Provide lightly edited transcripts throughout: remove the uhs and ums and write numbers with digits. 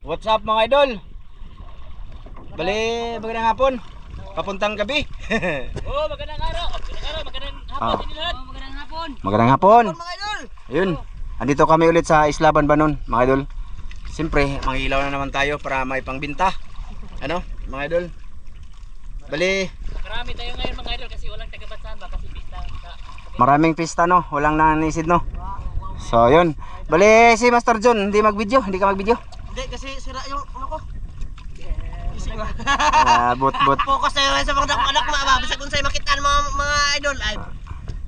What's up mga idol? Bali, magandang hapon. Papuntang gabi. Oh, magandang araw. Magandang hapon din lahat. Magandang hapon. Magandang hapon. Mga idol. Ayun. Andito kami ulit sa Isla Banbanon, mga idol. Siyempre, mangilaw na naman tayo para may pangbinta. Ano, mga idol? Bali, Marami tayo ngayon mga idol kasi walang taga-Bansahan ba kasi pista. maraming pista no, walang nananisid no. So, yun. Bali, si Master John, hindi mag-video, hindi ka mag-video. Hindi kasi sira yung ano ko. But. Focus tayo sa mga anak mga bisag unsay makitaan mga idol ay.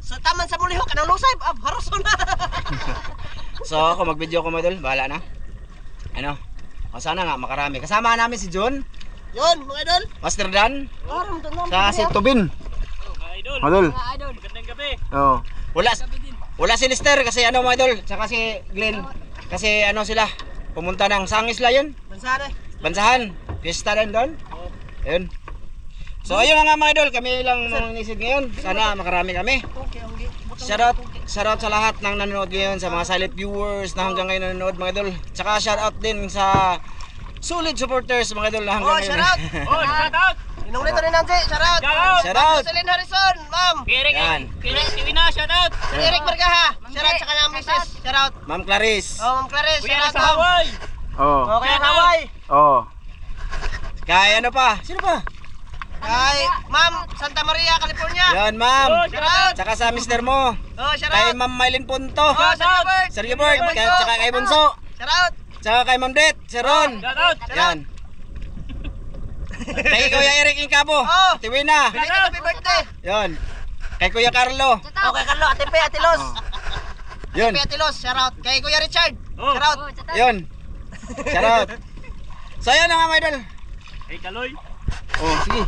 So taman sa muliho kanang lusay haros na. So, ako mag-video ko mga idol, bahala na. Ano? O sana nga makarami. Kasama namin si John, Yun mga idol. Master Dan, Aram to nam. sa si Tubin. Mga idol. Mga idol. Mga idol. Magandang gabi. Oh. Wala si Lester kasi ano mga idol, saka si Glenn. Kasi ano sila, pumunta ng saang isla yun? Bansahan. Bansahan. Fiesta din doon. Ayun. So ayun na nga mga idol, kami lang maninisid ngayon. Sana makarami kami. Shoutout sa lahat ng nanonood ngayon, sa mga silent viewers na hanggang ngayon nanonood mga idol. Tsaka shoutout din sa solid supporters mga idol na hanggang ngayon. Shoutout. Inulit rin nanti, shoutout. Shoutout. Celine Harrison, ma'am. Yan. Kiwina, shoutout. Eric Margaha, shoutout sa kanang misis, shoutout. Ma'am Clarice. Oh, Ma'am Clarice, shoutout sa Hawaii. Oh. Okay, Hawaii. Oh. Kaya ano pa? Sino pa? Kay Ma'am Santa Maria, California. Yan ma'am. Shoutout. Tsaka sa mister mo. Oh, Kay shoutout. Ma'am Maylin Punto. Oh, shoutout. Sergio Bird. Tsaka kay Bunso. Shoutout. Tsaka kay Ma'am Det. Si Ron. Shoutout. Yan. Kay Kuya Eric Incabo. Oh. Tiwina. Happy birthday. Yan. Kay Kuya Carlo. Okay, Carlo, Ate Pe, Ate Los. Yun. Ate Los, shoutout. Kay Kuya Richard. Shoutout. Yun. Shoutout. So yan na mga idol. Kay Kaloy. Oh, sige.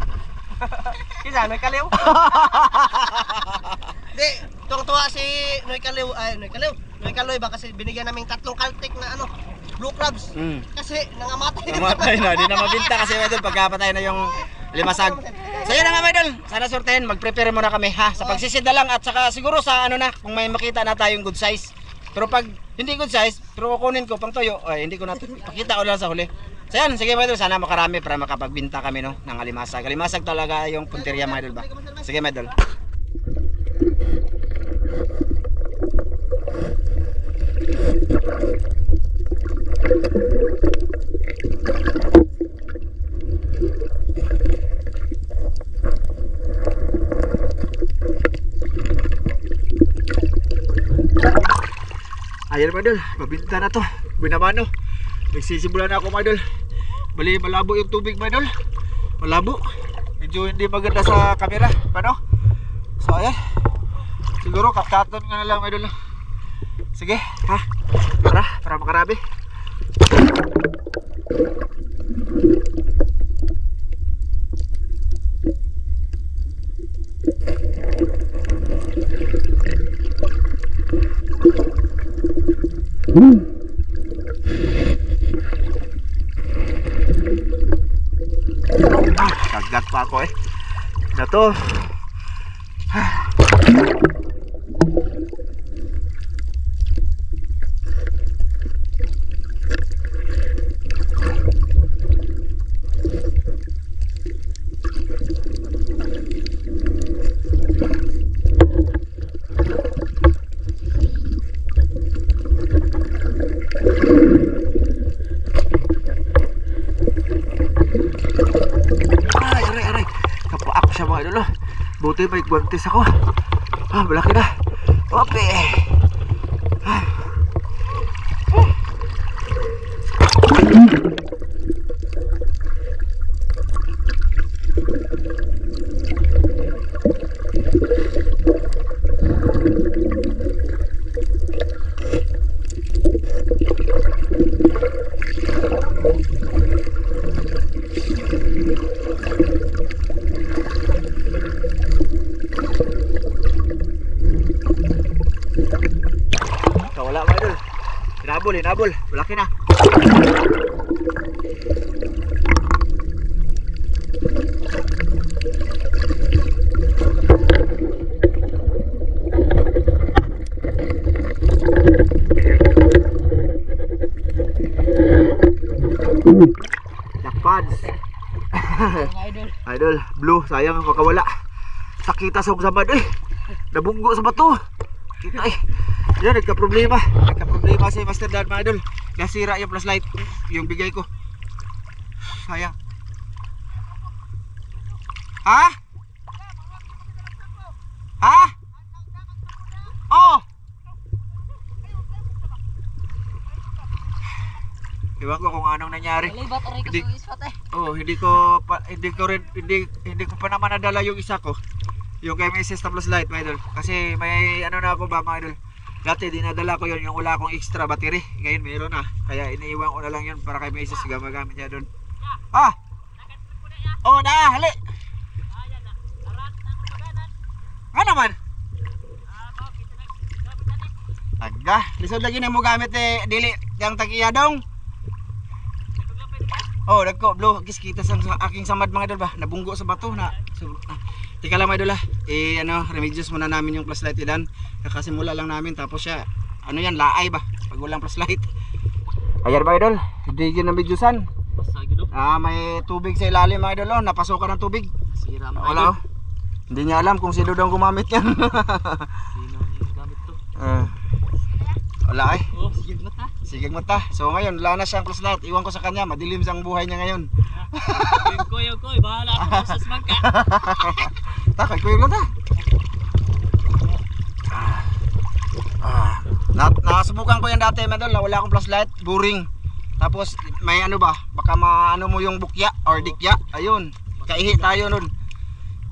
Kisa, Noy Kaliw. Hindi, tuwang-tuwa si Noy Kaliw. Ay, Noy Kaliw. Noy Kaloy ba kasi binigyan naming 3 Caltech na ano, Blue Crabs. Kasi nangamatay. Namatay na. Di na mabinta kasi mga idol pagkapatay na yung limasag. So yun na nga mga idol. Sana sortehin. Mag-prepare muna kami ha. Sa pagsisid na lang at saka siguro sa ano na kung may makita na tayong good size. Pero pag hindi good size, pero kukunin ko pang toyo, ay hindi ko na pakita ko lang sa huli. So yan, sige mga idol, sana makarami para makapagbinta kami no ng alimasag. Alimasag talaga yung punteriya mga idol ba. Sige mga idol. Ayan mga idol, mabinta na to. Binamano. Nagsisimula na ako mga idol. Bali malabo yung tubig mga idol. Malabo. Medyo hindi maganda sa camera. Paano? So ayan. Siguro kapkaton nga na lang mga idol. Sige ha. Para makarami. Kagat pa ako eh. Na to. Aray. Kapaak siya mga idol. Buti may guwantes ako. Malaki na. Ope. Wala mga idol. Hinabol. Malaki na. Jackpots. Idol, blue, sayang makawala. Sakita sa samad eh. Nabunggo sa bato. Kita eh. Yan, nagka-problema. Nagka-problema si Master Dan mga idol. Nasira yung flashlight. Yung bigay ko. Sayang. Ha? Ha? Oh! Iwan ko kung anong nangyari. Hindi, hindi ko pa naman nadala yung isa ko. Yung kay Mrs. Tapos light, mga idol. Kasi may ano na ako ba, mga idol. Dati dinadala ko yun, yung wala akong extra battery. Ngayon mayroon na. Kaya iniiwan ko na lang yun para kay Mrs. Gamagamit niya doon. Ah! Oh, na, hali! Ano naman? Aga, lisod lagi na mo gamit eh, dili, yung tag-iyadong. Oh, nagko, blue, kiskita sa aking samad mga idol ba? Nabunggo sa bato na. Tika lang mga idol ha. Remedios muna namin yung flashlight ilan. Kakasimula lang namin tapos siya, ano yan, laay ba? Pag walang flashlight. Ayan mga idol, hindi yun na medyosan. May tubig sa ilalim mga idol, napasokan ng tubig. Sira mga Wala oh. Hindi niya alam kung sino daw gumamit yan. Sino yung gamit to? Wala eh. Oh, sige mata. Sige mata. So ngayon, wala na siyang flashlight. Iwan ko sa kanya, madilim sang buhay niya ngayon. Yung koy, bahala ako sa smangka. Takay ko yung lata. Nasubukan ko yan dati, madol, na wala akong flashlight, boring. Tapos may ano ba, baka maano mo yung bukya or dikya. Ayun, kaihi tayo nun.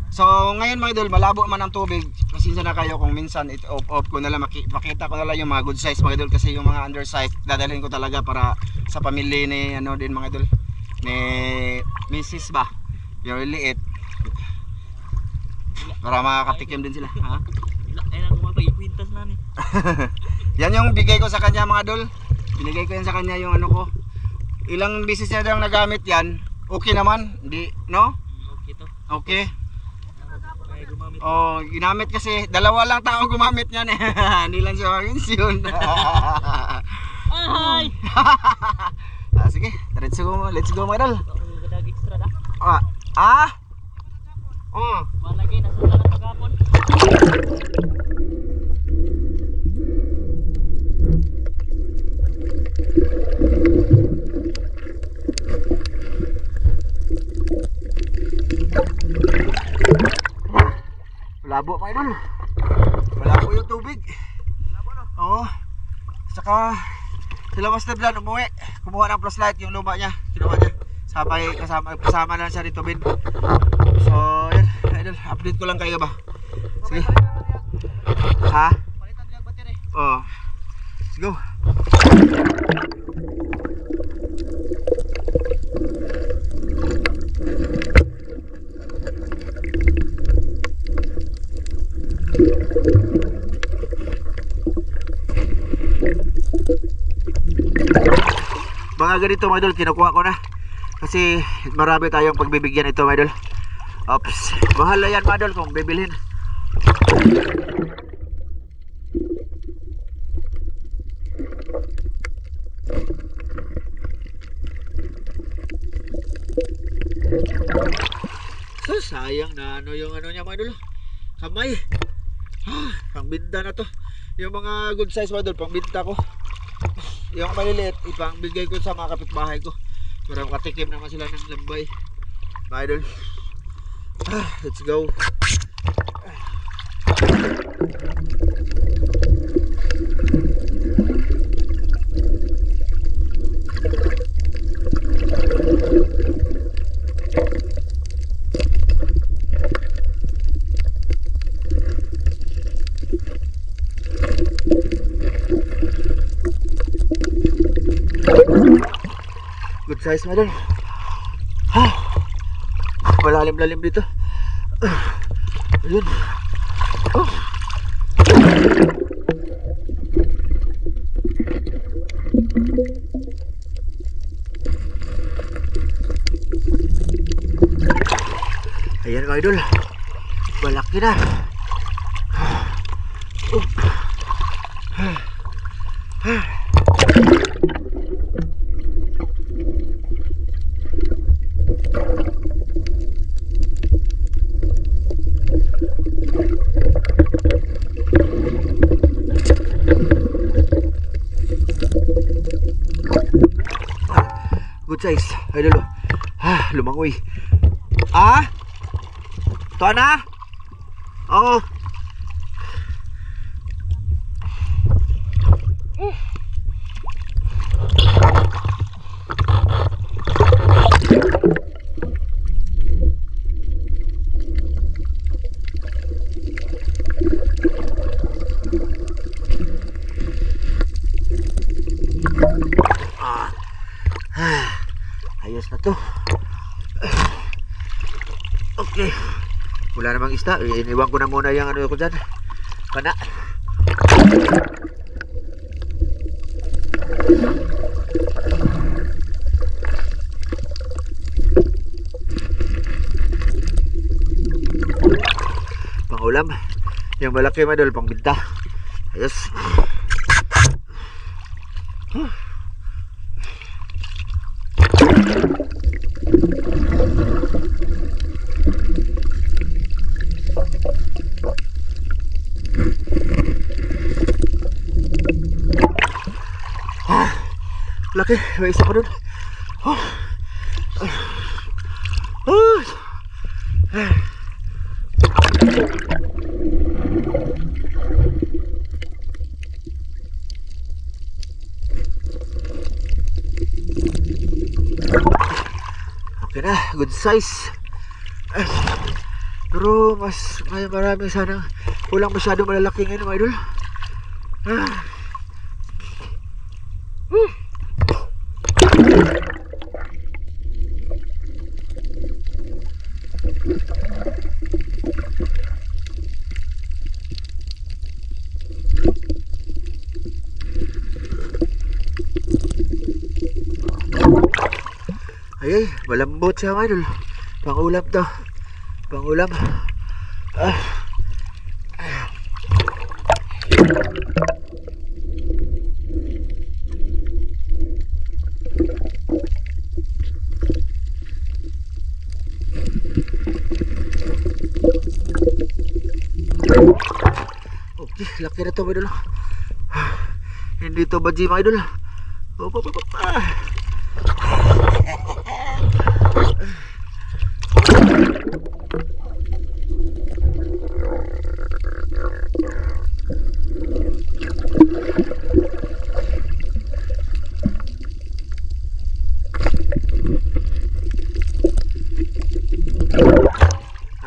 So ngayon mga idol, malabo man ang tubig. Pasensya na kayo kung minsan off ko na lang, makita ko na lang yung mga good size mga idol. Kasi yung mga undersize, dadalhin ko talaga para sa pamilya ni ano din mga idol, ni Mrs. ba, yung liit, para makakatikim din sila. Ha? Ayun ako mapag-ikwintas na ni. Yan yung bigay ko sa kanya mga idol. Binigay ko yan sa kanya yung ano ko. Ilang beses niya lang nagamit yan. Okay naman, hindi, no? Okay to. Okay. Ay, gumamit. Oh, ginamit kasi dalawa lang tao gumamit niyan eh. Hindi lang siya yun. Ay! Sige, let's go mga idol. Gadag extra da. Malagay na sa talang pagapon. Malabo mga idol. Malabo yung tubig. Oo. Saka sila Master Dan umuwi. Kumuha ng flashlight yung luma niya. Kinuha niya. Kasama na siya rito bin. So yan idol, update ko lang kayo ba. Sige. Ha? Palitan yung battery. Oo. Let's go. Mga ganito mga idol, kinukuha ko na kasi marami tayong pagbibigyan ito mga idol. Oops, mahal na yan mga idol kung bibilhin. So sayang na ano yung ano niya mga idol, kamay. Pangbinta na to. Yung mga good size mga idol, pangbinta ko. Yung maliliit, ipangbigay ko sa mga kapitbahay ko para makatikim naman sila ng lambay. Mga idol, let's go. Good size mga idol. Malalim-lalim dito. Ayun. Ayan mga idol. Malaki na. Good size. Idol. Lumangoy. Ito na? Oo. Ayos na to. Okay. Wala namang isda. Iniwan ko na muna yung ano ko dyan. Pana. Pangulam. Yung malaki madol, pangbinta. Ayos. Laki, may isa pa dun. Okay na, good size. Pero mas marami sana. Walang masyado malalaki ngayon mga idol. Ay, malambot siya mga idol. Pangulam to. Pangulam. Okay, laki na to mga idol. Hindi to badji mga idol.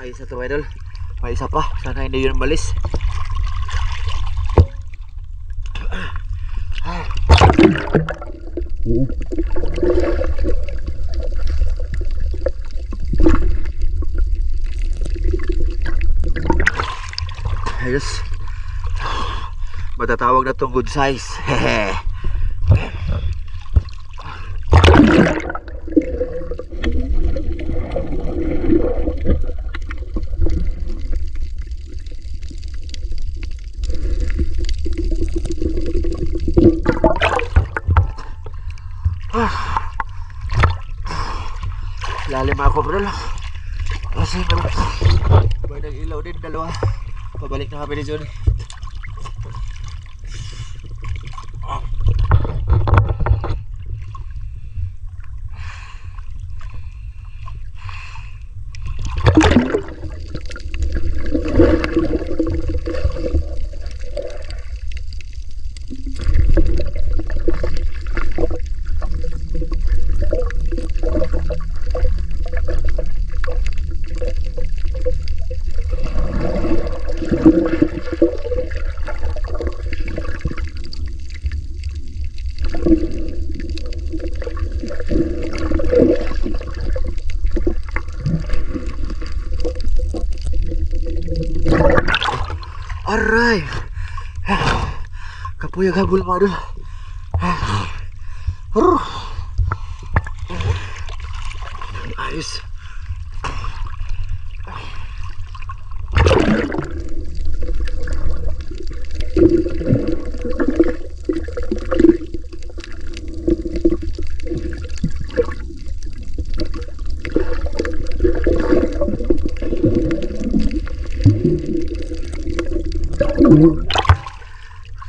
Ay, isa to idol. May isa pa. Sana hindi yun malis. Ayos. Matatawag na tong good size. Lalim ako bro. Kasi may nag-ilaw din dalawa. Pabalik na kami ni John. Aray! Kapuyag habol mga idol. Ayos.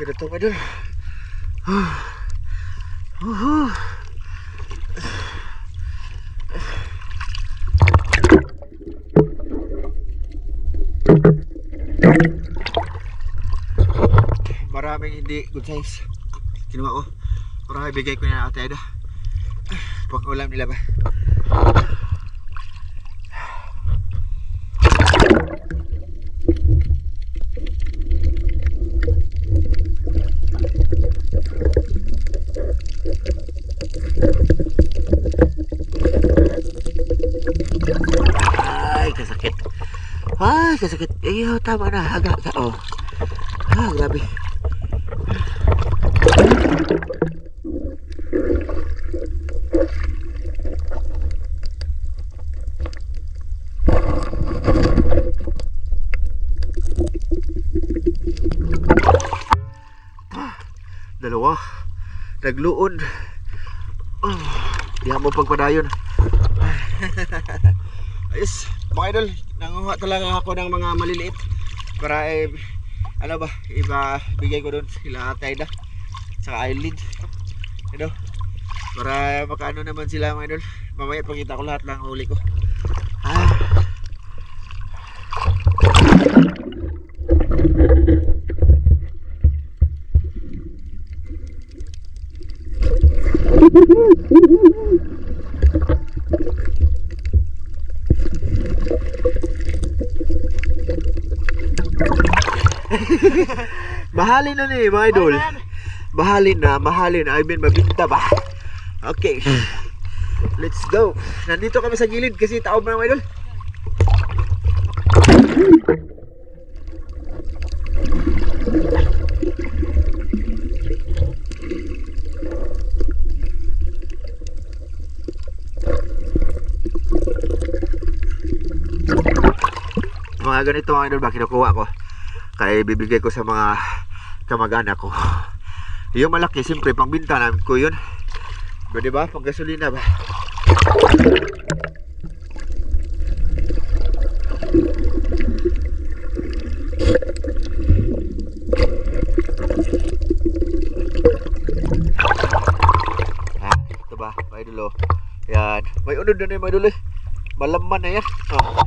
Kita to mga idol. hindi good size. Kinuha ko. Para ibigay ko na Ate Aida. Pag ulam nila ba? Ay, kasakit. Ay, kasakit. Iyo, tama na. Haga ka. Oh. Ah, grabe. Dalawa. Nagluon. Oh, di mo pagpadayon. Ayos, mga idol, nanguha talaga ako ng mga maliliit para ano ba, ibigay ko doon sila Ate Aida saka eyelid, ano, para makaano naman sila mga idol. Mamaya pakita ko lahat ng huli ko. Mahalin na ni mga idol. Mahalin na. I mean mabinta ba? Okay. Let's go. Nandito kami sa gilid kasi taob na mga idol. Mga ganito mga idol ba kinukuha ko? Kaya bibigay ko sa mga kamag-anak ko. Yung malaki, siyempre pangbinta namin ko yun. Ba diba? Pang gasolina ba? Ito ba? May dulo. Yan. May unod na yung may dulo. Malaman na yan. Oh.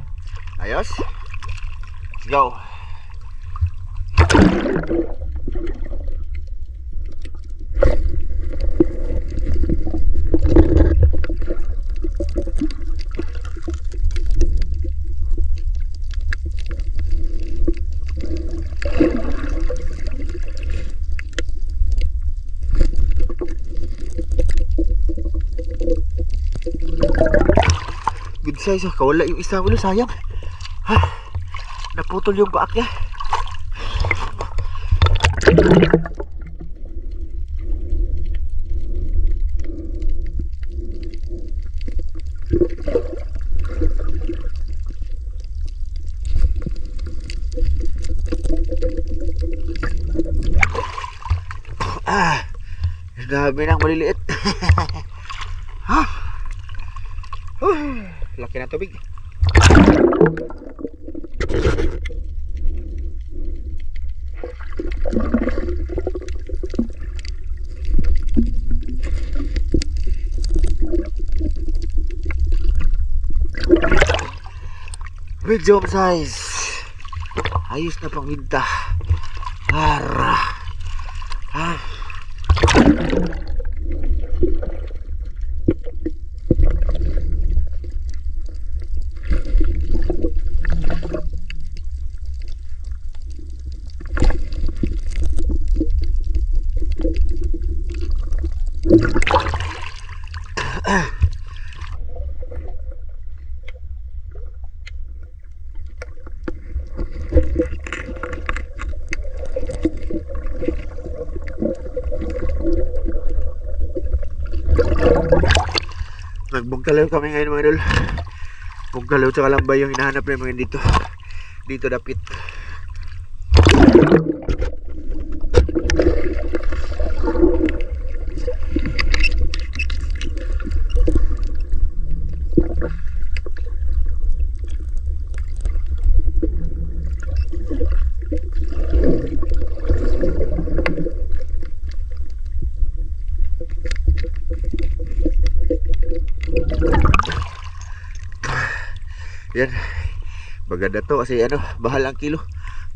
Ayos. Let's go. Good size, kawala yung isa ulo, sayang. Ha, naputol yung baak niya. Dami ng maliliit. Ha? Laki na tubig. Medium size. Ayos na pang winta. Ara. Ah. Nagbungkalaw kami ngayon mga idol. Bungkalaw tsaka lambay yung hinahanap namin dito. Dito dapit. Yan. Maganda to kasi ano, bahal ang kilo.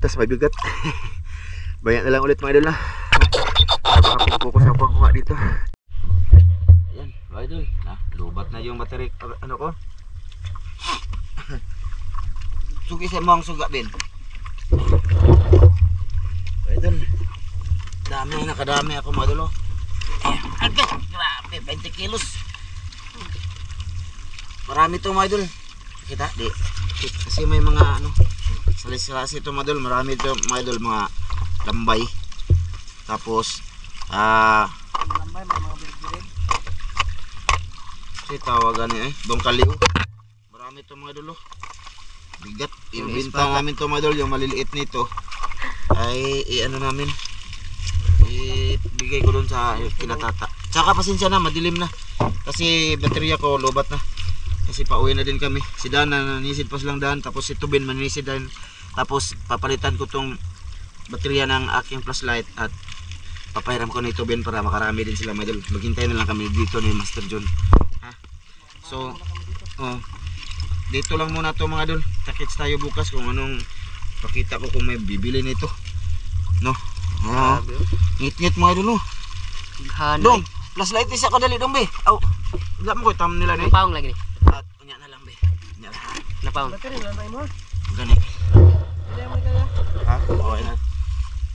Tapos may bigat. Bayan na lang ulit mga idol na. Nakapokus ako kuha dito. Ayan, mga idol. Lubat na yung battery. Ano ko? Sugi sa mga suga din. Mga idol. Nakadami ako mga idol. Agad, grabe, 20 kilos. Marami to mga idol. Kita, di. Kasi may mga ano, salis-salasi ito mga idol. Marami ito mga idol, mga lambay. Tapos, Lambay, may mga birig-birig. kasi tawagan niya dongkaliw. Marami ito mga idol. Bigat. Ibinta namin ito mga idol. Yung maliliit nito ay ano namin, ibigay ko doon sa kinatata. Tsaka pasensya na, madilim na. Kasi baterya ko lobat na. Kasi pauwi na din kami. Si Dan nanisid pa silang daan. Tapos si Tubin manisid din. Tapos papalitan ko tong baterya ng aking flashlight. At papahiram ko na ito Ben para makarami din sila mga idol. Maghintay na lang kami dito ni Master John. Ha? So, dito lang muna to mga idol. Takits tayo bukas kung anong pakita ko kung may bibili nito. No? Ngit-ngit mga idol. Dong, flashlight isa kadali dong be. Aw, wala mo ko tam nila ni. Napawang lagi ni. At unya na lang be. Unya na. Napawang. Battery na mo. Gani. Hindi mo kaya. Ha? Okay na.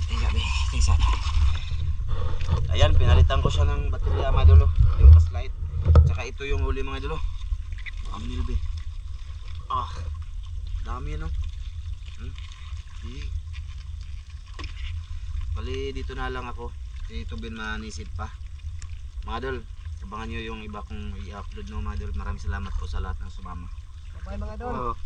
Teka be, teka. Ayan, pinalitan ko siya ng baterya mga idol. Yung flashlight. Tsaka ito yung huli mga idol. Amnil be. Dami no. Bali dito na lang ako. Dito bin manisid pa. Mga idol, abangan nyo yung iba kong i-upload no mga idol. Maraming salamat po sa lahat ng sumama. Bye mga idol.